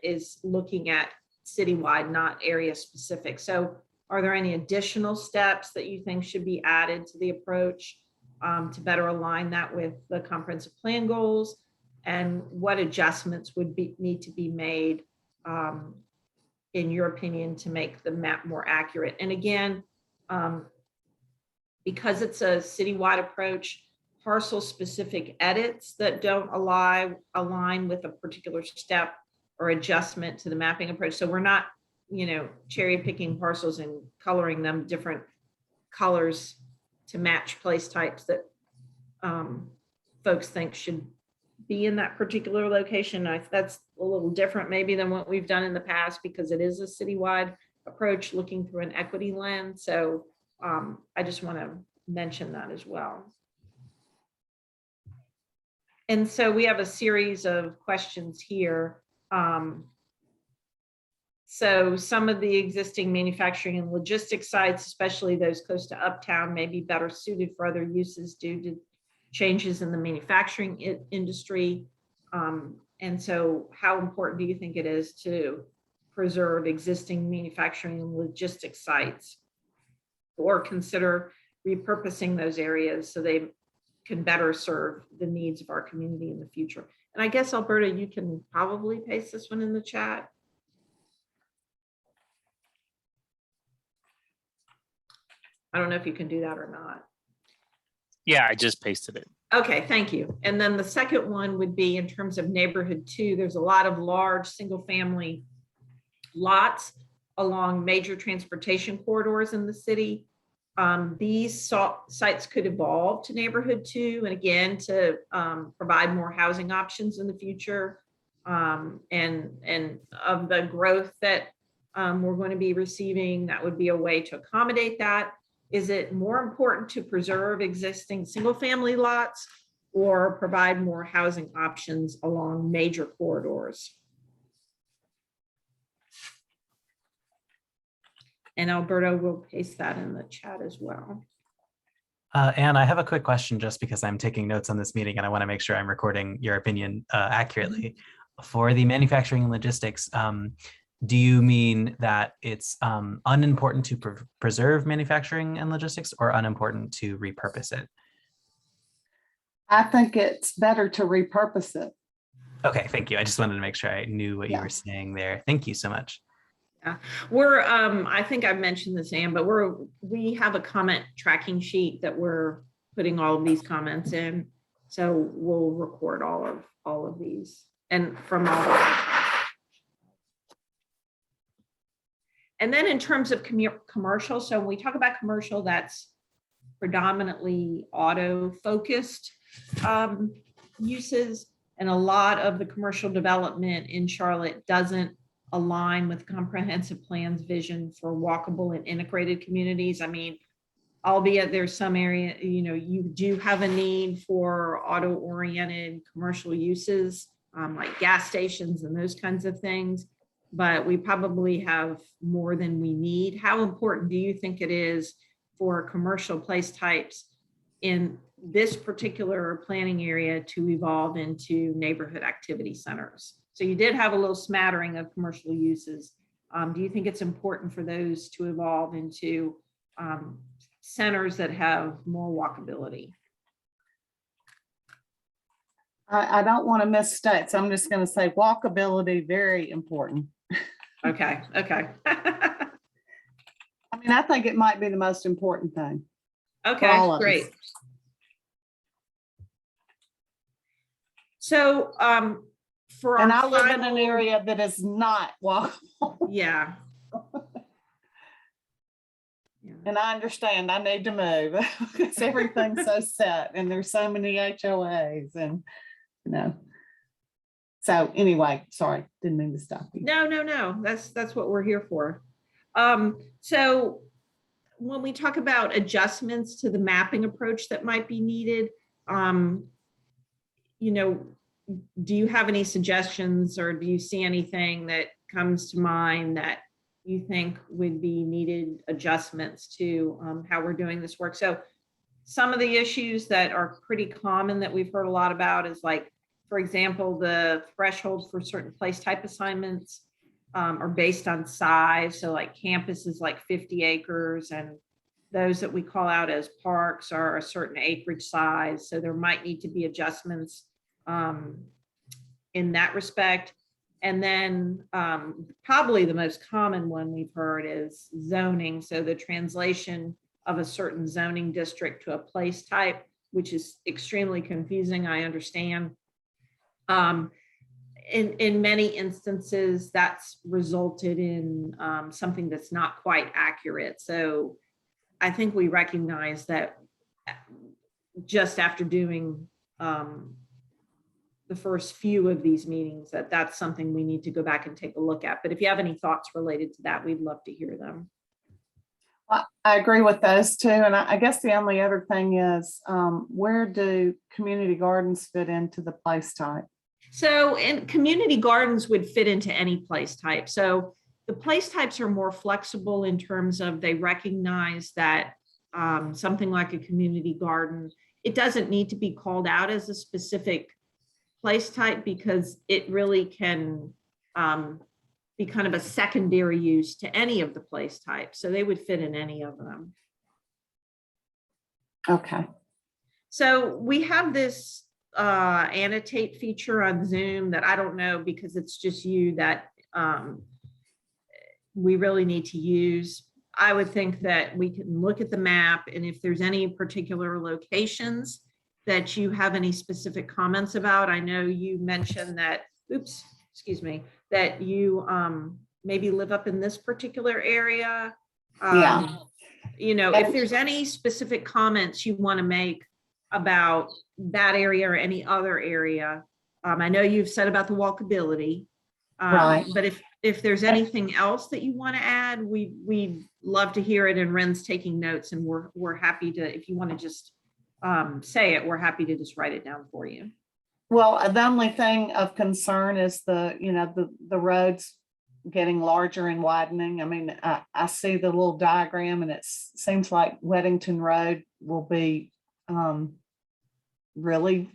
is looking at citywide, not area specific. So are there any additional steps that you think should be added to the approach to better align that with the comprehensive plan goals? And what adjustments would need to be made, in your opinion, to make the map more accurate? And again, because it's a citywide approach, parcel specific edits that don't align with a particular step or adjustment to the mapping approach. So we're not, cherry picking parcels and coloring them different colors to match place types that folks think should be in that particular location. That's a little different maybe than what we've done in the past, because it is a citywide approach looking through an equity lens. So I just want to mention that as well. And so we have a series of questions here. So some of the existing manufacturing and logistics sites, especially those close to uptown, may be better suited for other uses due to changes in the manufacturing industry. And so how important do you think it is to preserve existing manufacturing and logistics sites, or consider repurposing those areas so they can better serve the needs of our community in the future? And I guess, Alberta, you can probably paste this one in the chat. I don't know if you can do that or not. Yeah, I just pasted it. Okay, thank you. And then the second one would be in terms of neighborhood 2, there's a lot of large single family lots along major transportation corridors in the city. These sites could evolve to neighborhood 2, and again, to provide more housing options in the future. And of the growth that we're going to be receiving, that would be a way to accommodate that. Is it more important to preserve existing single family lots or provide more housing options along major corridors? And Alberto will paste that in the chat as well. Anne, I have a quick question just because I'm taking notes on this meeting and I want to make sure I'm recording your opinion accurately. For the manufacturing and logistics, do you mean that it's unimportant to preserve manufacturing and logistics, or unimportant to repurpose it? I think it's better to repurpose it. Okay, thank you. I just wanted to make sure I knew what you Yeah. were saying there. Thank you so much. Yeah, we're I think I mentioned this, Anne, but we have a comment tracking sheet that we're putting all of these comments in. So we'll record all of these and from all the. And then in terms of commercial, so when we talk about commercial, that's predominantly auto focused uses. And a lot of the commercial development in Charlotte doesn't align with comprehensive plan's vision for walkable and integrated communities. I mean, albeit there's some area, you do have a need for auto-oriented commercial uses, like gas stations and those kinds of things, but we probably have more than we need. How important do you think it is for commercial place types in this particular planning area to evolve into neighborhood activity centers? So you did have a little smattering of commercial uses. Do you think it's important for those to evolve into centers that have more walkability? I don't want to misstate, so I'm just going to say walkability, very important. Okay. I mean, I think it might be the most important thing. Okay, all of us. great. So, for And our I live in an final- area that is not walkable. Yeah. And I understand I need to move because everything's so set and there's so many HOAs and, you know. So anyway, sorry, didn't mean to stop you. No. That's what we're here for. So when we talk about adjustments to the mapping approach that might be needed, you know, do you have any suggestions or do you see anything that comes to mind that you think would be needed adjustments to how we're doing this work? So some of the issues that are pretty common that we've heard a lot about is, like, for example, the threshold for certain place type assignments are based on size. So like campus is like 50 acres and those that we call out as parks are a certain acreage size. So there might need to be adjustments in that respect. And then probably the most common one we've heard is zoning. So the translation of a certain zoning district to a place type, which is extremely confusing, I understand. In many instances, that's resulted in something that's not quite accurate. So I think we recognize that just after doing the first few of these meetings, that's something we need to go back and take a look at. But if you have any thoughts related to that, we'd love to hear them. I agree with those two. And I guess the only other thing is, where do community gardens fit into the place type? So, and community gardens would fit into any place type. So the place types are more flexible in terms of they recognize that something like a community garden, it doesn't need to be called out as a specific place type because it really can be kind of a secondary use to any of the place types. So they would fit in any of them. Okay. So we have this annotate feature on Zoom that I don't know because it's just you that we really need to use. I would think that we can look at the map and if there's any particular locations that you have any specific comments about. I know you mentioned that, oops, excuse me, that you maybe live up in this particular area. Yeah. You know, if there's any specific comments you want to make about that area or any other area, I know you've said about the walkability, Right. but if there's anything else that you want to add, we'd love to hear it. And Ren's taking notes, and we're happy to, if you want to just say it, we're happy to just write it down for you. Well, the only thing of concern is the roads getting larger and widening. I mean, I see the little diagram and it seems like Weddington Road will be really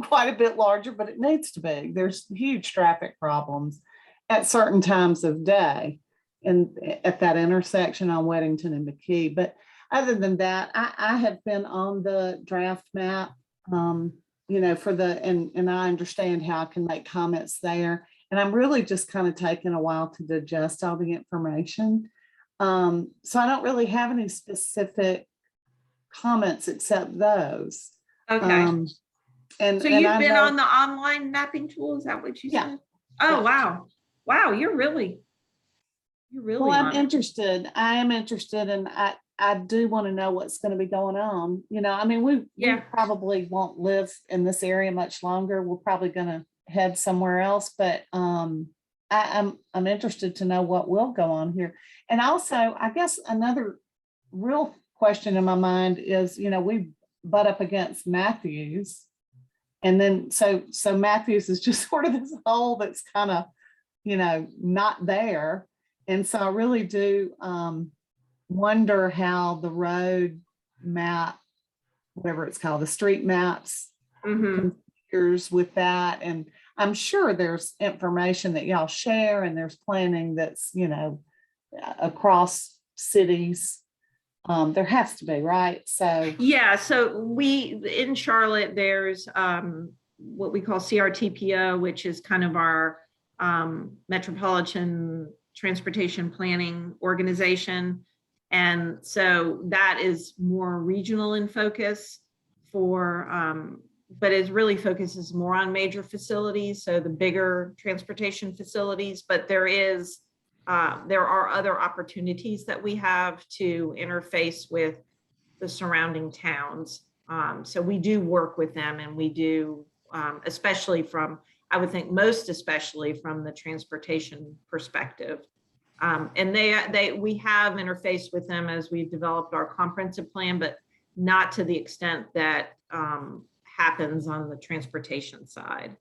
quite a bit larger, but it needs to be. There's huge traffic problems at certain times of day and at that intersection on Weddington and McKee. But other than that, I have been on the draft map, you know, for and I understand how I can make comments there. And I'm really just kind of taking a while to digest all the information. So I don't really have any specific comments except those. Okay. And so you've I been know, on the online mapping tool, is that what you Yeah. said? Oh, Yeah. wow. Wow, you're really well, I'm on it. interested. I am interested, and I do want to know what's going to be going on. You know, I mean, we probably won't live in this area much longer. We're probably going to head somewhere else, but I'm interested to know what will go on here. And also, I guess another real question in my mind is, you know, we butt up against Matthews, and then so Matthews is just sort of this hole that's kind of, you know, not there. And so I really do wonder how the road map, whatever it's called, the street maps, configures with that. And I'm sure there's information that y'all share and there's planning that's, you know, across cities. There has to be, right? So yeah, so we in Charlotte, there's what we call CRTPO, which is kind of our metropolitan transportation planning organization. And so that is more regional in focus for, but it really focuses more on major facilities, so the bigger transportation facilities. But there are other opportunities that we have to interface with the surrounding towns. So we do work with them, and we do, especially from, I would think most especially from the transportation perspective. And we have interfaced with them as we've developed our comprehensive plan, but not to the extent that happens on the transportation side.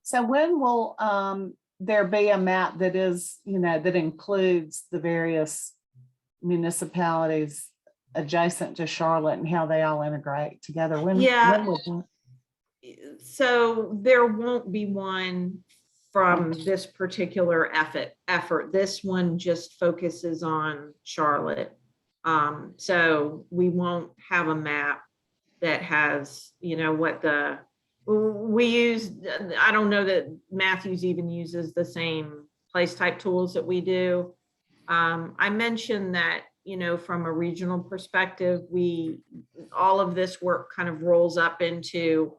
So when will there be a map that is, that includes the various municipalities adjacent to Charlotte and how they all integrate together? When would that? So there won't be one from this particular effort. This one just focuses on Charlotte. So we won't have a map that has, we use, I don't know that Matthews even uses the same place type tools that we do. I mentioned that, from a regional perspective, all of this work kind of rolls up into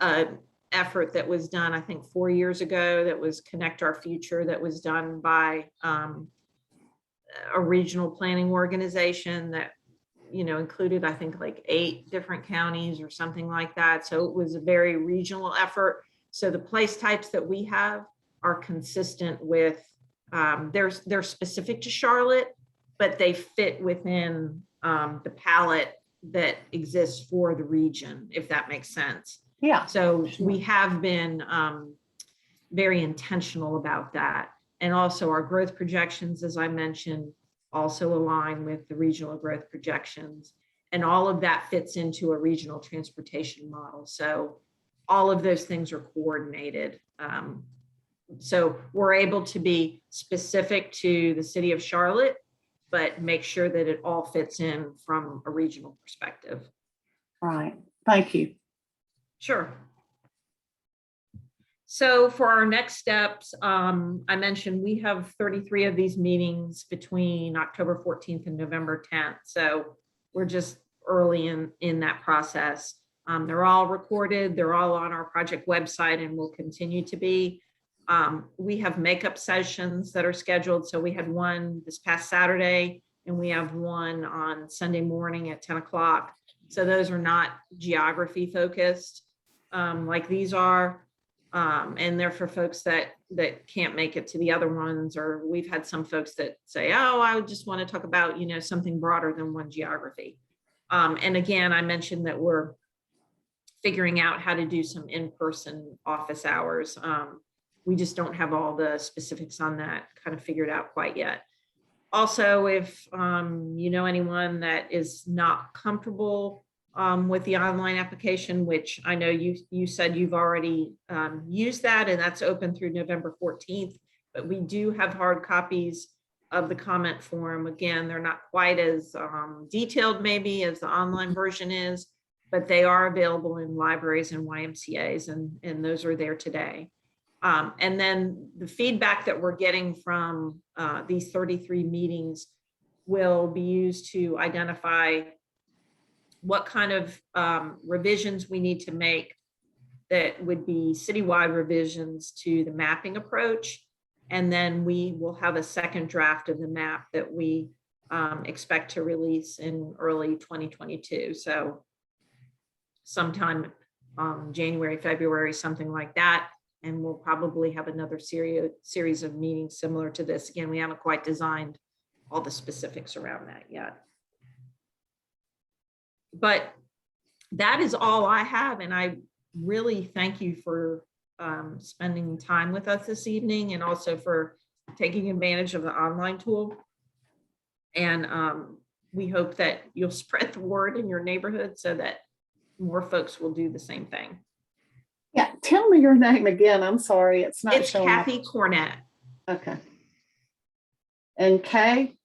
an effort that was done, I think 4 years ago, that was Connect Our Future, that was done by a regional planning organization that, included, I think, like 8 different counties or something like that. So it was a very regional effort. So the place types that we have are consistent with, they're specific to Charlotte, but they fit within the palette that exists for the region, if that makes sense. Yeah. So we have been very intentional about that. And also our growth projections, as I mentioned, also align with the regional growth projections. And all of that fits into a regional transportation model. So all of those things are coordinated. So we're able to be specific to the city of Charlotte, but make sure that it all fits in from a regional perspective. Right. Thank you. Sure. So for our next steps, I mentioned we have 33 of these meetings between October 14th and November 10th. So we're just early in that process. They're all recorded. They're all on our project website and will continue to be. We have makeup sessions that are scheduled. So we had one this past Saturday, and we have one on Sunday morning at 10 o'clock. So those are not geography focused like these are. And they're for folks that can't make it to the other ones, or we've had some folks that say, oh, I just want to talk about, something broader than one geography. And again, I mentioned that we're figuring out how to do some in-person office hours. We just don't have all the specifics on that kind of figured out quite yet. Also, if you know anyone that is not comfortable with the online application, which I know you said you've already used that, and that's open through November 14th, but we do have hard copies of the comment form. Again, they're not quite as detailed maybe as the online version is, but they are available in libraries and YMCAs, and those are there today. And then the feedback that we're getting from these 33 meetings will be used to identify what kind of revisions we need to make that would be citywide revisions to the mapping approach. And then we will have a second draft of the map that we expect to release in early 2022. So sometime January, February, something like that. And we'll probably have another series of meetings similar to this. Again, we haven't quite designed all the specifics around that yet. But that is all I have. And I really thank you for spending time with us this evening, and also for taking advantage of the online tool. And we hope that you'll spread the word in your neighborhood so that more folks will do the same thing. Yeah, tell me your name again. I'm sorry, it's not It's showing Kathy up. Cornett. Okay. And K?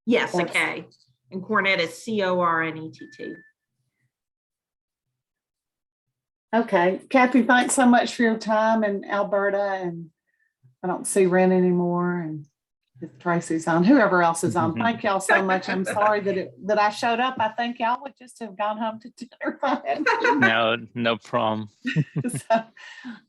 Yes, a Or- K. And Cornett is C-O-R-N-E-T-T. Okay, Kathy, thanks so much for your time, and Alberta, and I don't see Ren anymore, and if Tracy's on, whoever else is on. Thank y'all so much. I'm sorry that I showed up. I think y'all would just have gone home to dinner if I hadn't been. No problem. So,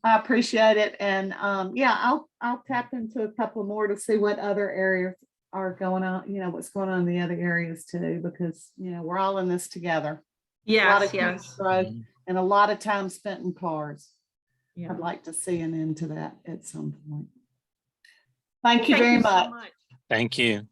I appreciate it. And yeah, I'll tap into a couple more to see what other areas are going on, what's going on in the other areas too, because, we're all in this together. A lot of Yes, yes. growth and a lot of time spent in cars. Yeah. I'd like to see an end to that at some point. Thank you Thank very you so much. much. Thank you.